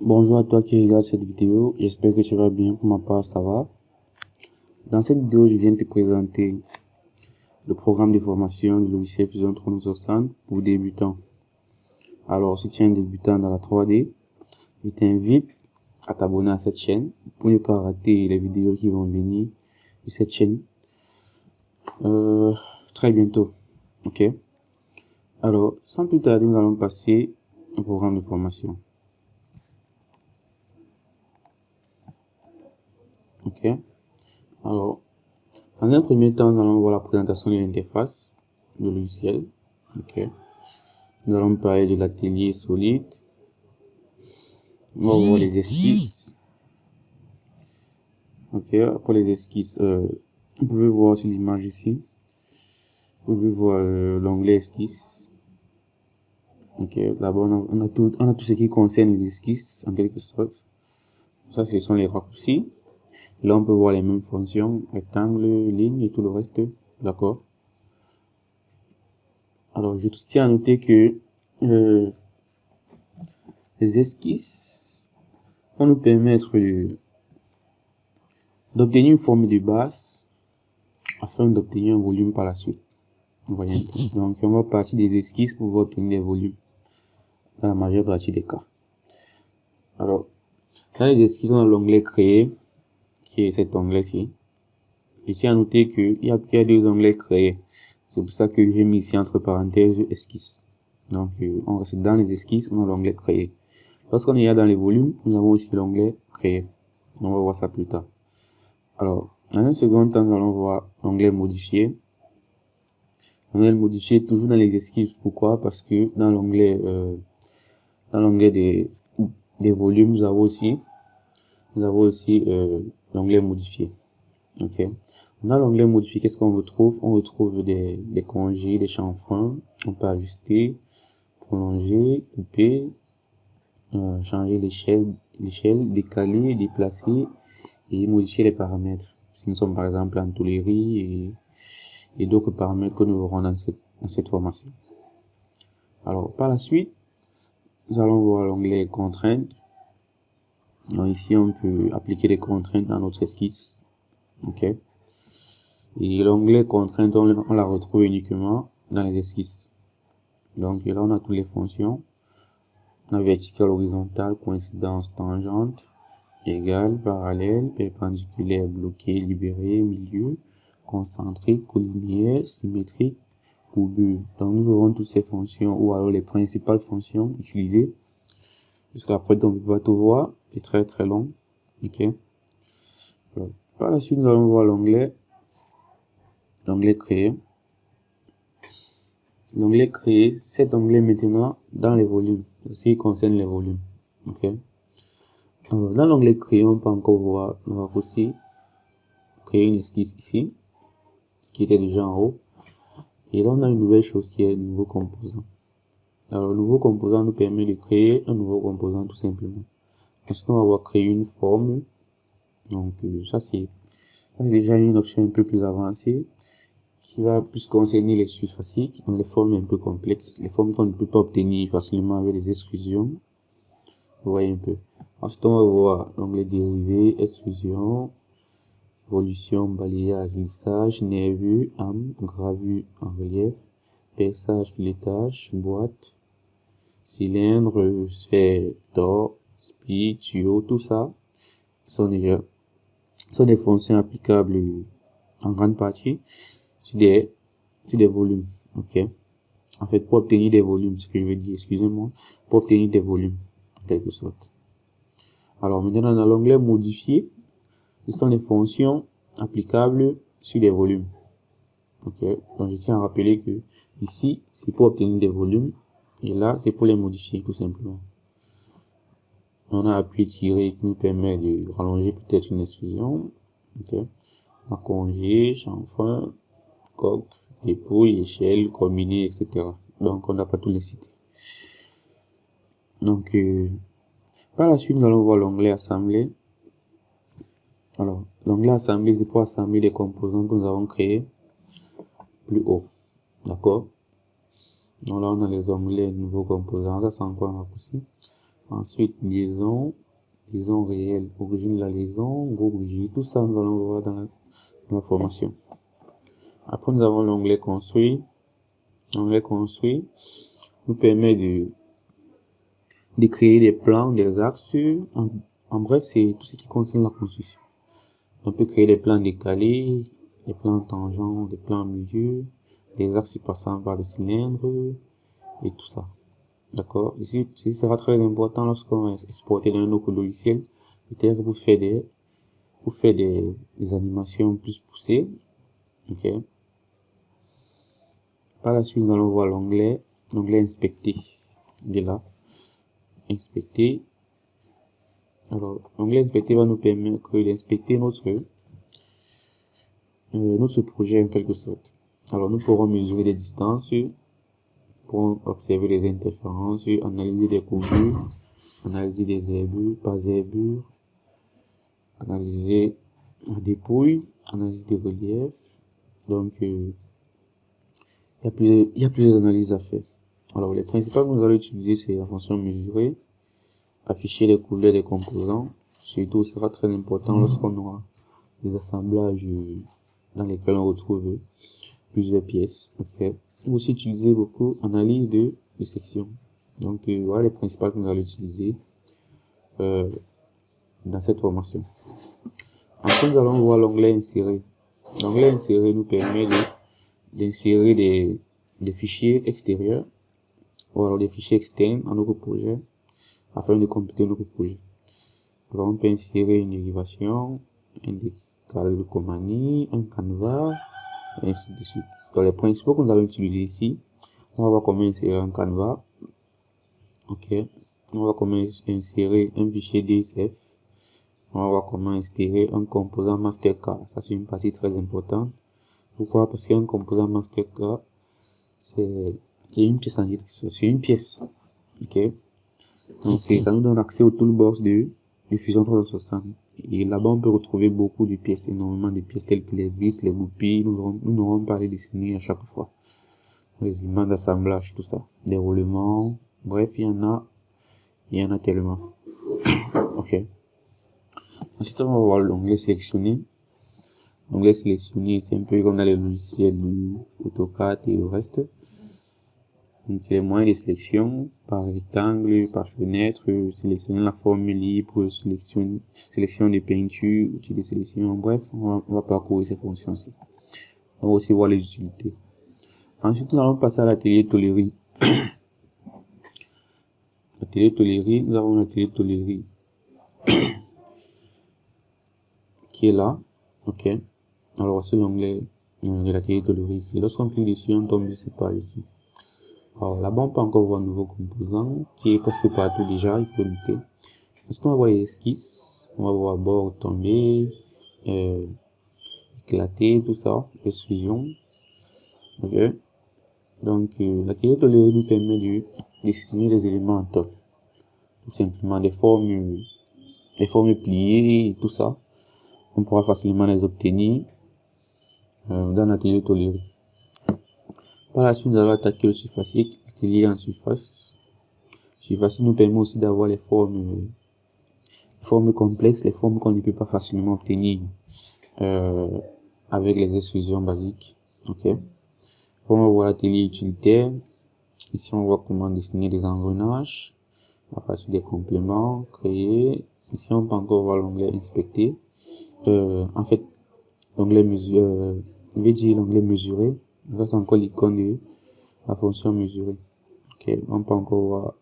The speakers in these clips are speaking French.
Bonjour à toi qui regarde cette vidéo, j'espère que tu vas bien, pour ma part ça va. Dans cette vidéo, je viens de te présenter le programme de formation du logiciel Fusion 360 pour débutants. Alors si tu es un débutant dans la 3D, je t'invite à t'abonner à cette chaîne pour ne pas rater les vidéos qui vont venir de cette chaîne très bientôt. Ok. Alors sans plus tarder, nous allons passer au programme de formation. Ok. Alors, dans un premier temps, nous allons voir la présentation de l'interface de logiciel. Ok. Nous allons parler de l'atelier solide. On va voir les esquisses. Ok. Après les esquisses, vous pouvez voir sur l'image ici. Vous pouvez voir l'onglet esquisse. Ok. Là-bas, on a tout ce qui concerne les esquisses en quelque sorte. Ça, ce sont les raccourcis. Là, on peut voir les mêmes fonctions, rectangle, ligne et tout le reste. D'accord. Alors, je tiens à noter que les esquisses vont nous permettre d'obtenir une forme de base afin d'obtenir un volume par la suite. Vous voyez. Donc, on va partir des esquisses pour obtenir des volumes dans la majeure partie des cas. Alors, dans les esquisses, on a l'onglet créer, qui est cet onglet-ci. Je tiens à noter qu'il y a deux onglets créés. C'est pour ça que j'ai mis ici entre parenthèses esquisse. Donc, on reste dans les esquisses, on a l'onglet créer. Lorsqu'on est dans les volumes, nous avons aussi l'onglet créer. On va voir ça plus tard. Alors, dans un second temps, nous allons voir l'onglet modifier. L'onglet modifier toujours dans les esquisses. Pourquoi? Parce que dans l'onglet des volumes, nous avons aussi l'onglet modifier. Ok. Dans l'onglet modifier, qu'est-ce qu'on retrouve? On retrouve des congés, des chanfreins. On peut ajuster, prolonger, couper, changer l'échelle, décaler, déplacer et modifier les paramètres. Si nous sommes par exemple en tôlerie et d'autres paramètres que nous verrons dans cette formation. Alors, par la suite, nous allons voir l'onglet contraintes. Donc ici, on peut appliquer des contraintes dans notre esquisse. Ok. Et l'onglet contraintes, on la retrouve uniquement dans les esquisses. Donc là, on a toutes les fonctions. On a verticale, horizontale, coïncidence, tangente, égale, parallèle, perpendiculaire, bloqué, libéré, milieu, concentrique, collinéaire, symétrique, courbure. Donc nous verrons toutes ces fonctions ou alors les principales fonctions utilisées. Jusqu'à présent, on ne peut pas tout voir, c'est très très long. Ok. Alors, par la suite, nous allons voir l'onglet créer. L'onglet créer, cet onglet maintenant dans les volumes, ce qui concerne les volumes. Ok. Alors, dans l'onglet créer, on peut encore voir, on va aussi créer une esquisse ici, qui était déjà en haut. Et là, on a une nouvelle chose qui est le nouveau composant. Alors, le nouveau composant nous permet de créer un nouveau composant tout simplement. Parce qu'on va avoir créé une forme. Donc, ça c'est déjà une option un peu plus avancée qui va plus concerner les surfaces, donc les formes un peu complexes, les formes qu'on ne peut pas obtenir facilement avec les extrusions. Vous voyez un peu. Ensuite, on va voir l'onglet dérivé, extrusion, évolution, balayage, lissage, nervure, âme, gravure en relief, perçage, filetage, boîte, cylindre, sphère, tore, spie, tuyau, tout ça sont des fonctions applicables en grande partie sur des volumes. Ok. En fait, pour obtenir des volumes, ce que je veux dire, excusez-moi, pour obtenir des volumes, en quelque sorte. Alors, maintenant, dans l'onglet modifier, ce sont des fonctions applicables sur des volumes. Ok. Donc, je tiens à rappeler que ici, c'est pour obtenir des volumes, et là, c'est pour les modifier, tout simplement. On a appui tiré qui nous permet de rallonger peut-être une extrusion. Ok. On a congé, chanfrein, coque, dépouille, échelle, combiné, etc. Donc, on n'a pas tous les cités. Donc, par la suite, nous allons voir l'onglet assembler. Alors, l'onglet assembler, c'est pour assembler les composants que nous avons créés plus haut. D'accord? Donc là, on a les onglets nouveaux composants. Ça, c'est encore un raccourci. Ensuite, liaison réelle, origine de la liaison, groupe rigide, tout ça, nous allons voir dans la formation. Après, nous avons l'onglet construit. L'onglet construit nous permet de créer des plans, des axes. En bref, c'est tout ce qui concerne la construction. On peut créer des plans décalés, des plans tangents, des plans milieu, des axes passant par le cylindre et tout ça. D'accord? Ici, ce sera très important lorsqu'on va exporter dans un autre logiciel, peut-être pour faire des animations plus poussées. Ok? Par la suite, nous allons voir l'onglet inspecter. Il est là. Inspecter. Alors, l'onglet inspecter va nous permettre d'inspecter notre projet en quelque sorte. Alors, nous pourrons mesurer les distances, pour observer les interférences, analyser des courbures, analyser des herbures, pas herbures, analyser la dépouille, analyser des reliefs. Donc, il y a plusieurs analyses à faire. Alors, les principales que nous allons utiliser, c'est la fonction mesurer, afficher les couleurs des composants. Surtout, ce sera très important lorsqu'on aura des assemblages dans lesquels on retrouve plusieurs pièces. Ok. Aussi utiliser beaucoup analyse de section. Donc voilà les principales que nous allons utiliser dans cette formation. Ensuite, nous allons voir l'onglet insérer. L'onglet insérer nous permet d'insérer des fichiers extérieurs ou alors des fichiers externes à notre projet afin de compléter notre projet. Alors on peut insérer une dérivation, un décalcomanie, un canevas, et ainsi de suite. Dans les principaux que nous allons utiliser ici, on va voir comment insérer un canevas. Ok. On va voir comment insérer un fichier DSF. On va voir comment insérer un composant Mastercard. Ça, c'est une partie très importante. Pourquoi? Parce qu'un composant Mastercard, c'est une pièce en c'est une pièce. Ok. Donc, ça nous donne accès au toolbox de Fusion 360. Et là-bas, on peut retrouver beaucoup de pièces, énormément de pièces telles que les vis, les goupilles. Nous n'aurons pas à les dessiner à chaque fois. Les éléments d'assemblage, tout ça. Des roulements. Bref, il y en a tellement. Ok. Ensuite, on va voir l'onglet sélectionner. L'onglet sélectionner, c'est un peu comme dans les logiciels AutoCAD et le reste. Donc, les moyens de sélection, par rectangle, par fenêtre, sélectionner la forme libre, sélection de peinture, outil de sélection. Bref, on va parcourir ces fonctions-ci. On va aussi voir les utilités. Ensuite, nous allons passer à l'atelier tôlerie. L'atelier tôlerie, nous avons l'atelier tôlerie qui est là. Ok. Alors, voici l'onglet de l'atelier tôlerie ici. Lorsqu'on clique dessus, on tombe sur cette page ici. Alors là-bas, on peut encore voir un nouveau composant qui est presque partout déjà, il faut le noter. Ensuite, on va voir les esquisses. On va voir bord tombé, éclaté, tout ça, extrusion. Ok. Donc, l'atelier tôlerie nous permet de dessiner les éléments en top. Tout simplement des formes pliées et tout ça. On pourra facilement les obtenir dans l'atelier tôlerie. Par la suite, nous allons attaquer le surfacier, l'atelier en surface. Le surfacier nous permet aussi d'avoir les formes complexes, les formes qu'on ne peut pas facilement obtenir avec les extrusions basiques. Ok. On va voir l'atelier utilitaire. Ici, on voit comment dessiner des engrenages à partir des compléments créés. Ici, on peut encore voir l'onglet inspecter. En fait, l'onglet mesurer, l'onglet mesurer. Là, c'est encore l'icône de la fonction mesurer. Ok, on peut encore voir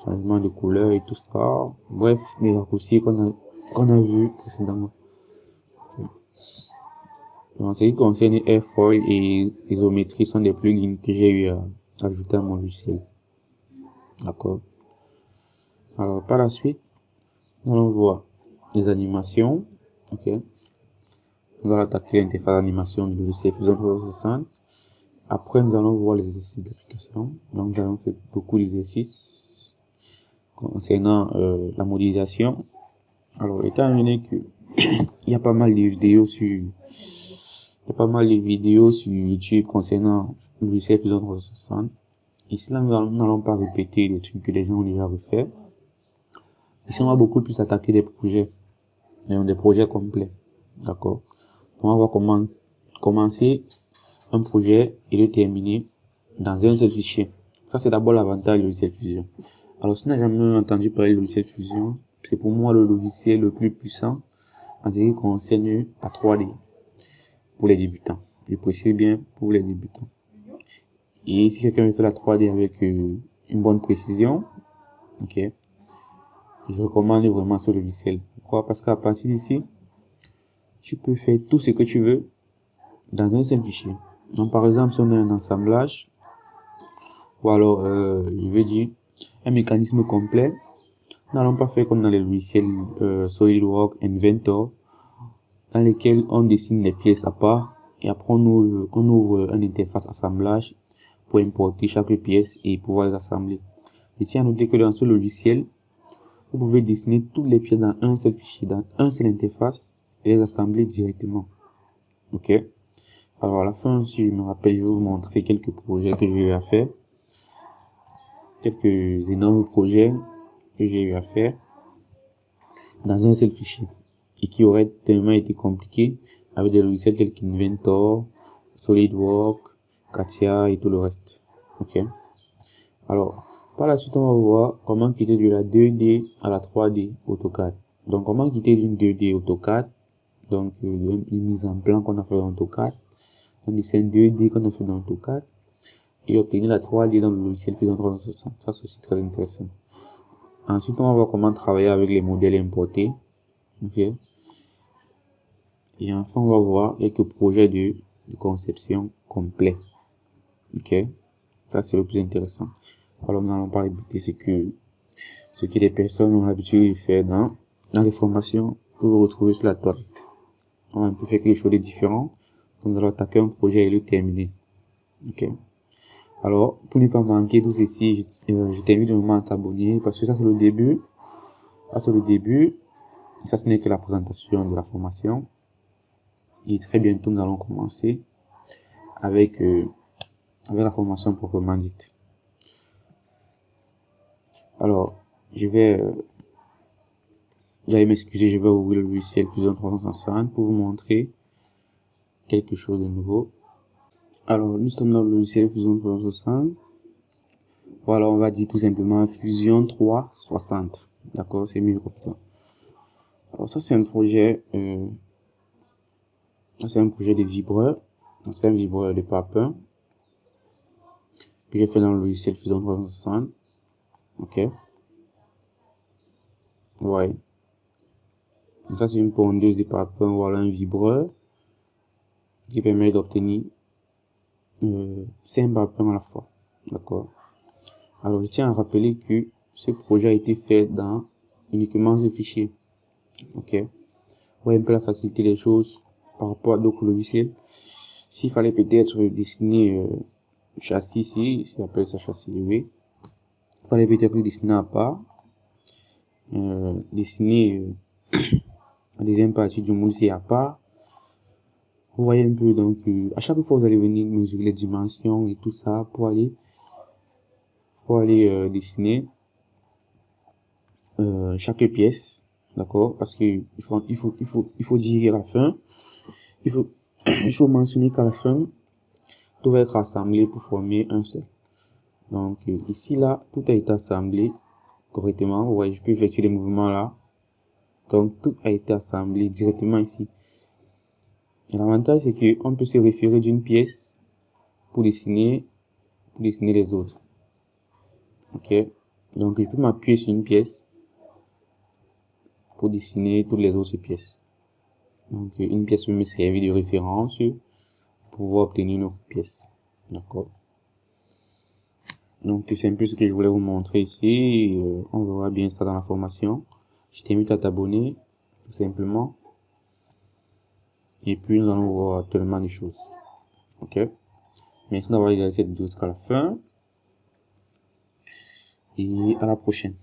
changement de couleur et tout ça. Bref, les raccourcis qu'on a vu précédemment. En ce qui concerne Airfoil et isométrie sont des plugins que j'ai eu à ajouter à mon logiciel. D'accord. Alors, par la suite, nous allons voir les animations. Ok. Nous allons attaquer l'interface d'animation du logiciel Fusion 360. Après, nous allons voir les exercices d'application. Donc, nous allons faire beaucoup d'exercices concernant la modélisation. Alors, étant donné que il y a pas mal de vidéos sur YouTube concernant le logiciel Fusion 360. Ici, là, nous n'allons pas répéter les trucs que les gens ont déjà refait. Ici, on va beaucoup plus attaquer des projets, des projets complets. D'accord? On va voir comment commencer un projet et le terminer dans un seul fichier. Ça, c'est d'abord l'avantage du logiciel Fusion. Alors, si tu n'as jamais entendu parler du logiciel Fusion, c'est pour moi le logiciel le plus puissant en ce qui concerne la 3D pour les débutants. Je précise bien pour les débutants. Et si quelqu'un veut faire la 3D avec une bonne précision, ok, je recommande vraiment ce logiciel. Pourquoi? Parce qu'à partir d'ici, tu peux faire tout ce que tu veux dans un seul fichier. Donc, par exemple, si on a un assemblage, ou alors, je veux dire, un mécanisme complet, nous n'allons pas faire comme dans les logiciels SolidWorks, Inventor, dans lesquels on dessine les pièces à part, et après on ouvre une interface assemblage pour importer chaque pièce et pouvoir les assembler. Je tiens à noter que dans ce logiciel, vous pouvez dessiner toutes les pièces dans un seul fichier, dans un seul interface, et les assembler directement. Ok? Alors à la fin, si je me rappelle, je vais vous montrer quelques projets que j'ai eu à faire. Quelques énormes projets que j'ai eu à faire dans un seul fichier et qui auraient tellement été compliqués avec des logiciels tels qu'Inventor, SolidWorks, Katia et tout le reste. Ok. Alors, par la suite, on va voir comment quitter de la 2D à la 3D AutoCAD. Donc, comment quitter d'une 2D AutoCAD, donc une mise en plan qu'on a fait dans AutoCAD, un dessin 2D qu'on a fait dans AutoCAD, et obtenir la 3D dans le logiciel Fusion 360. Ça, c'est aussi très intéressant. Ensuite, on va voir comment travailler avec les modèles importés. Ok. Et enfin, on va voir quelques projets de conception complet. Ok. Ça, c'est le plus intéressant. Alors, nous n'allons pas répéter ce que les personnes ont l'habitude de faire dans les formations pour vous retrouver sur la toile. On va un peu faire quelque chose de différent. Nous allons attaquer un projet et le terminer. Ok. Alors, pour ne pas manquer tout ceci, je t'invite vraiment à t'abonner parce que ça, c'est le début. Ça, c'est le début. Ça, ce n'est que la présentation de la formation. Et très bientôt, nous allons commencer avec la formation proprement dite. Alors, vous allez m'excuser, je vais ouvrir le logiciel Fusion 360 pour vous montrer quelque chose de nouveau. Alors, nous sommes dans le logiciel Fusion 360. Voilà, on va dire tout simplement Fusion 360. D'accord, c'est mieux comme ça. Alors, ça, c'est un projet, de vibreur. C'est un vibreur de papin que j'ai fait dans le logiciel Fusion 360. Ok. Ouais. Donc ça, c'est une pondeuse de papin, voilà un vibreur qui permet d'obtenir 5 papins à la fois. D'accord. Alors, je tiens à rappeler que ce projet a été fait dans uniquement ce fichier. Ok. Ouais, un peu la facilité des choses par rapport à d'autres logiciels. S'il fallait peut-être dessiner châssis ici, on appelle ça châssis, oui. Il fallait peut-être le dessiner à part. Dessiner la deuxième partie du moule c'est à part. Vous voyez un peu, donc à chaque fois vous allez venir mesurer les dimensions et tout ça pour aller dessiner chaque pièce, d'accord, parce que il faut dire à la fin, il faut mentionner qu'à la fin tout va être assemblé pour former un seul. Donc ici là tout a été assemblé correctement. Vous voyez, je peux effectuer les mouvements là, donc tout a été assemblé directement ici. Et l'avantage c'est que on peut se référer d'une pièce pour dessiner les autres. Ok, donc je peux m'appuyer sur une pièce pour dessiner toutes les autres pièces. Donc une pièce peut me servir de référence pour pouvoir obtenir une autre pièce. D'accord. Donc c'est un peu ce que je voulais vous montrer ici. On verra bien ça dans la formation. Je t'invite à t'abonner tout simplement. Et puis nous allons voir tellement de choses. Ok. Merci d'avoir regardé cette vidéo jusqu'à la fin. Et à la prochaine.